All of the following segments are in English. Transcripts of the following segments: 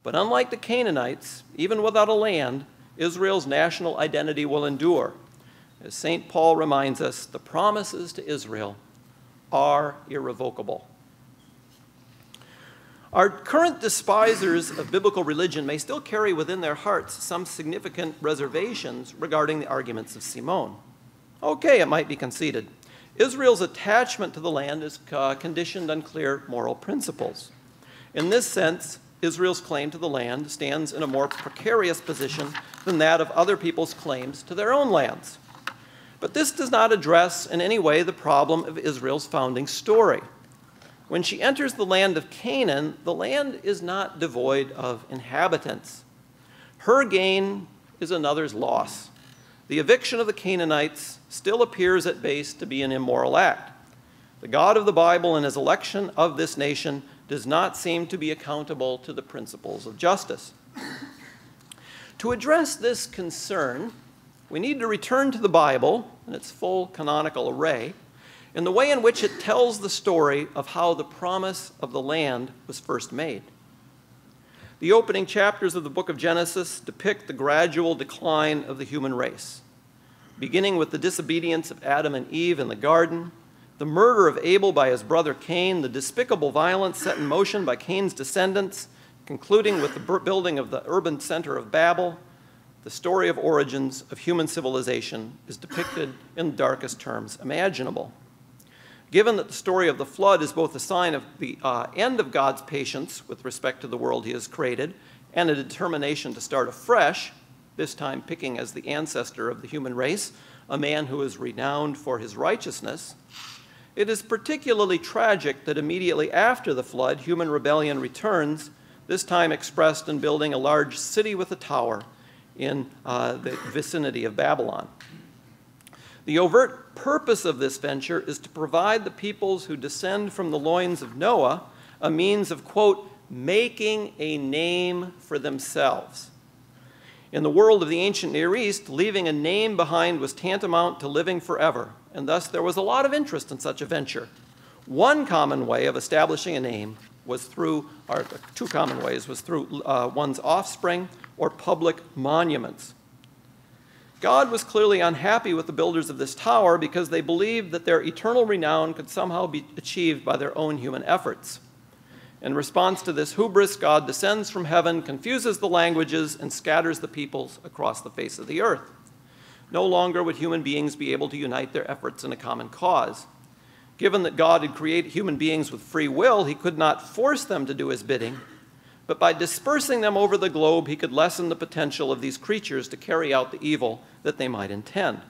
But unlike the Canaanites, even without a land, Israel's national identity will endure. As St. Paul reminds us, the promises to Israel are irrevocable. Our current despisers of biblical religion may still carry within their hearts some significant reservations regarding the arguments of Simone. Okay, it might be conceded. Israel's attachment to the land is conditioned on clear moral principles. In this sense, Israel's claim to the land stands in a more precarious position than that of other people's claims to their own lands. But this does not address in any way the problem of Israel's founding story. When she enters the land of Canaan, the land is not devoid of inhabitants. Her gain is another's loss. The eviction of the Canaanites still appears at base to be an immoral act. The God of the Bible in his election of this nation does not seem to be accountable to the principles of justice. To address this concern, we need to return to the Bible in its full canonical array in the way in which it tells the story of how the promise of the land was first made. The opening chapters of the book of Genesis depict the gradual decline of the human race, beginning with the disobedience of Adam and Eve in the garden, the murder of Abel by his brother Cain, the despicable violence set in motion by Cain's descendants, concluding with the building of the urban center of Babel. The story of origins of human civilization is depicted in the darkest terms imaginable. Given that the story of the flood is both a sign of the end of God's patience with respect to the world he has created and a determination to start afresh, this time picking as the ancestor of the human race a man who is renowned for his righteousness, it is particularly tragic that immediately after the flood, human rebellion returns, this time expressed in building a large city with a tower in the vicinity of Babylon. The overt purpose of this venture is to provide the peoples who descend from the loins of Noah a means of, quote, making a name for themselves. In the world of the ancient Near East, leaving a name behind was tantamount to living forever, and thus there was a lot of interest in such a venture. One common way of establishing a name was through, or two common ways, was through one's offspring or public monuments. God was clearly unhappy with the builders of this tower because they believed that their eternal renown could somehow be achieved by their own human efforts. In response to this hubris, God descends from heaven, confuses the languages, and scatters the peoples across the face of the earth. No longer would human beings be able to unite their efforts in a common cause. Given that God had created human beings with free will, he could not force them to do his bidding, but by dispersing them over the globe, he could lessen the potential of these creatures to carry out the evil that they might intend.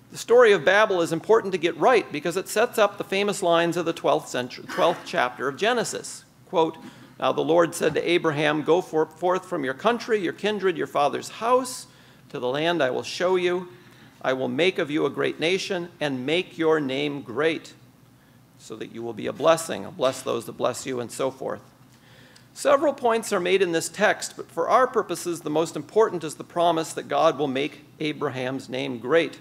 The story of Babel is important to get right because it sets up the famous lines of the 12th chapter of Genesis. Quote, "Now the Lord said to Abraham, go forth from your country, your kindred, your father's house, to the land I will show you. I will make of you a great nation and make your name great, so that you will be a blessing. I'll bless those that bless you," and so forth. Several points are made in this text, but for our purposes, the most important is the promise that God will make Abraham's name great.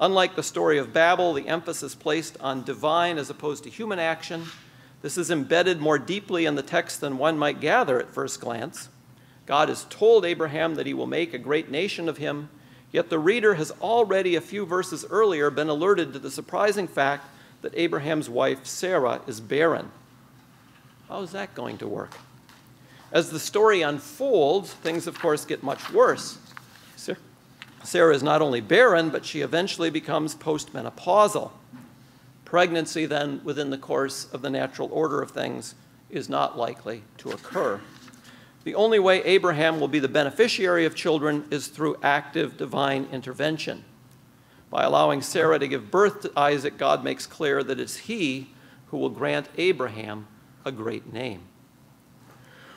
Unlike the story of Babel, the emphasis placed on divine as opposed to human action. This is embedded more deeply in the text than one might gather at first glance. God has told Abraham that he will make a great nation of him, yet the reader has already a few verses earlier been alerted to the surprising fact that Abraham's wife, Sarah, is barren. How is that going to work? As the story unfolds, things, of course, get much worse. Sarah is not only barren, but she eventually becomes postmenopausal. Pregnancy, then, within the course of the natural order of things, is not likely to occur. The only way Abraham will be the beneficiary of children is through active divine intervention. By allowing Sarah to give birth to Isaac, God makes clear that it's he who will grant Abraham a great name.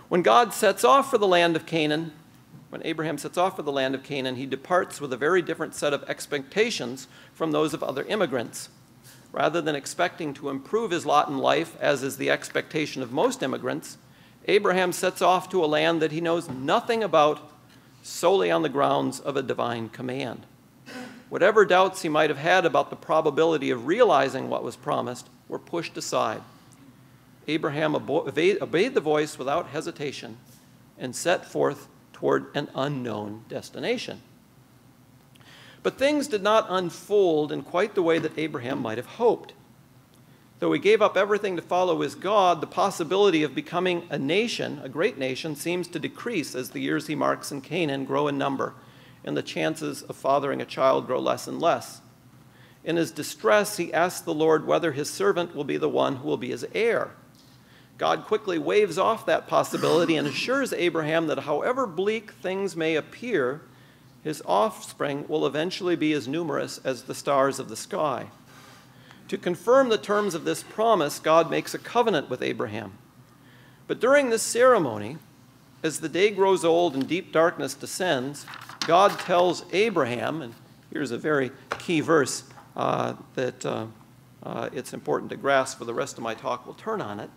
When God sets off for the land of Canaan, when Abraham sets off for the land of Canaan, he departs with a very different set of expectations from those of other immigrants. Rather than expecting to improve his lot in life, as is the expectation of most immigrants, Abraham sets off to a land that he knows nothing about, solely on the grounds of a divine command. Whatever doubts he might have had about the probability of realizing what was promised were pushed aside. Abraham obeyed the voice without hesitation and set forth toward an unknown destination. But things did not unfold in quite the way that Abraham might have hoped. Though he gave up everything to follow his God, the possibility of becoming a nation, a great nation, seems to decrease as the years he marks in Canaan grow in number, and the chances of fathering a child grow less and less. In his distress, he asks the Lord whether his servant will be the one who will be his heir. God quickly waves off that possibility and assures Abraham that however bleak things may appear, his offspring will eventually be as numerous as the stars of the sky. To confirm the terms of this promise, God makes a covenant with Abraham. But during this ceremony, as the day grows old and deep darkness descends, God tells Abraham, and here's a very key verse that it's important to grasp for the rest of my talk. We'll turn on it.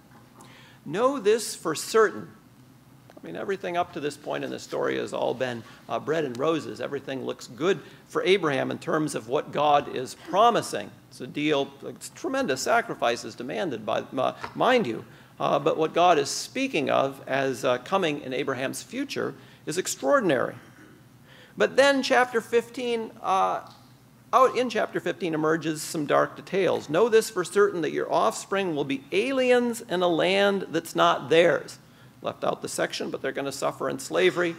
Know this for certain. I mean, everything up to this point in the story has all been bread and roses. Everything looks good for Abraham in terms of what God is promising. It's a deal, it's tremendous sacrifices demanded by, mind you, but what God is speaking of as coming in Abraham's future is extraordinary. But then chapter 15, out in chapter 15 emerges some dark details. Know this for certain, that your offspring will be aliens in a land that's not theirs. Left out the section, but they're going to suffer in slavery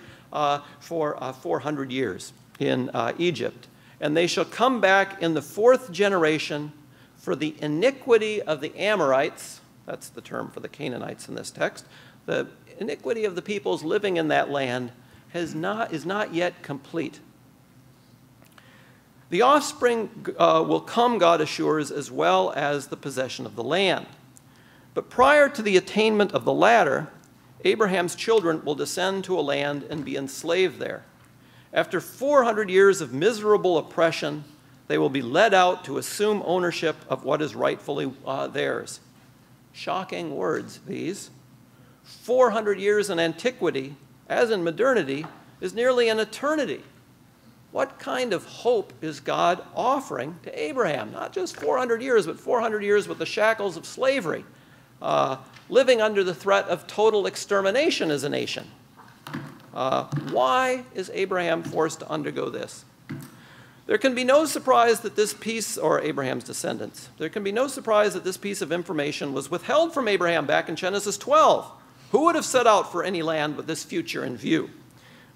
for 400 years in Egypt. And they shall come back in the 4th generation, for the iniquity of the Amorites, that's the term for the Canaanites in this text, the iniquity of the peoples living in that land is not yet complete. The offspring will come, God assures, as well as the possession of the land. But prior to the attainment of the latter, Abraham's children will descend to a land and be enslaved there. After 400 years of miserable oppression, they will be led out to assume ownership of what is rightfully theirs. Shocking words, these. 400 years in antiquity, as in modernity, is nearly an eternity. What kind of hope is God offering to Abraham? Not just 400 years, but 400 years with the shackles of slavery. Living under the threat of total extermination as a nation. Why is Abraham forced to undergo this? There can be no surprise that this piece, or Abraham's descendants, there can be no surprise that this piece of information was withheld from Abraham back in Genesis 12. Who would have set out for any land with this future in view?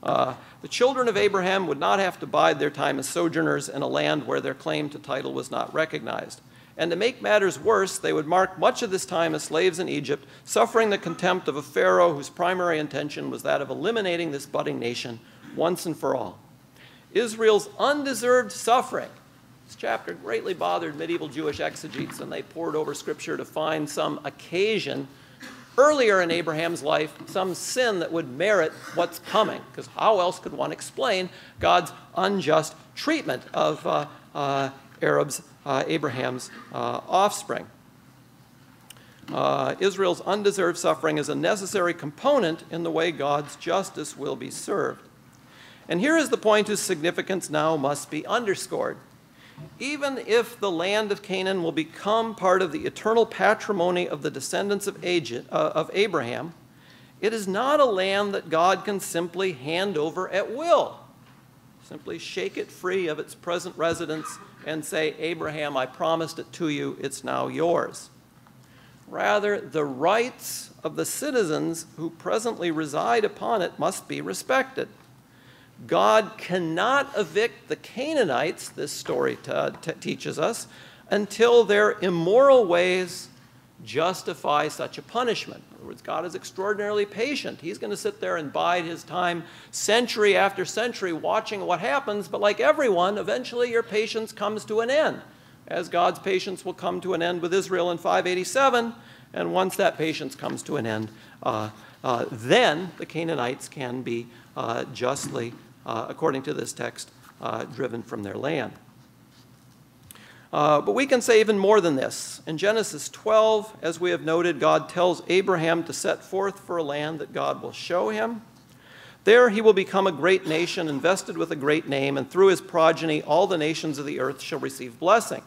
The children of Abraham would not have to bide their time as sojourners in a land where their claim to title was not recognized. And to make matters worse, they would mark much of this time as slaves in Egypt, suffering the contempt of a Pharaoh whose primary intention was that of eliminating this budding nation once and for all. Israel's undeserved suffering. This chapter greatly bothered medieval Jewish exegetes, and they pored over Scripture to find some occasion earlier in Abraham's life, some sin that would merit what's coming. Because how else could one explain God's unjust treatment of Abraham's offspring? Israel's undeserved suffering is a necessary component in the way God's justice will be served. And here is the point whose significance now must be underscored. Even if the land of Canaan will become part of the eternal patrimony of the descendants of Abraham, it is not a land that God can simply hand over at will. Simply shake it free of its present residents and say, Abraham, I promised it to you, it's now yours. Rather, the rights of the citizens who presently reside upon it must be respected. God cannot evict the Canaanites, this story teaches us, until their immoral ways justify such a punishment. In other words, God is extraordinarily patient. He's going to sit there and bide his time century after century watching what happens, but like everyone, eventually your patience comes to an end, as God's patience will come to an end with Israel in 587, and once that patience comes to an end, then the Canaanites can be justly, according to this text, driven from their land. But we can say even more than this. In Genesis 12, as we have noted, God tells Abraham to set forth for a land that God will show him. There he will become a great nation, invested with a great name, and through his progeny all the nations of the earth shall receive blessing.